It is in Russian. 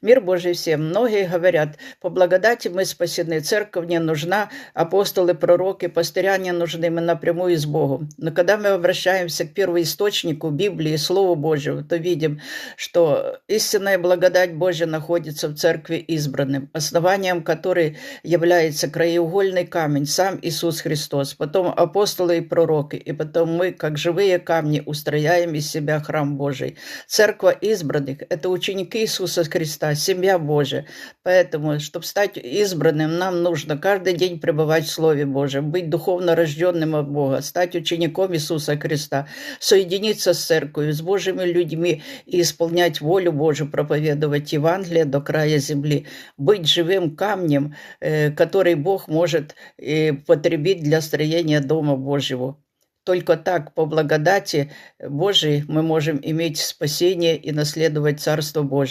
Мир Божий всем. Многие говорят, по благодати мы спасены, церковь не нужна, апостолы, пророки, пастыря не нужны, мы напрямую с Богом. Но когда мы обращаемся к первоисточнику Библии, Слову Божьему, то видим, что истинная благодать Божья находится в церкви избранным, основанием которой является краеугольный камень, сам Иисус Христос, потом апостолы и пророки, и потом мы, как живые камни, устрояем из себя храм Божий. Церковь избранных – это ученики Иисуса Христа, семья Божия. Поэтому, чтобы стать избранным, нам нужно каждый день пребывать в Слове Божьем, быть духовно рожденным от Бога, стать учеником Иисуса Христа, соединиться с церковью, с Божьими людьми и исполнять волю Божию, проповедовать Евангелие до края земли, быть живым камнем, который Бог может потребить для строения Дома Божьего. Только так, по благодати Божией, мы можем иметь спасение и наследовать Царство Божие.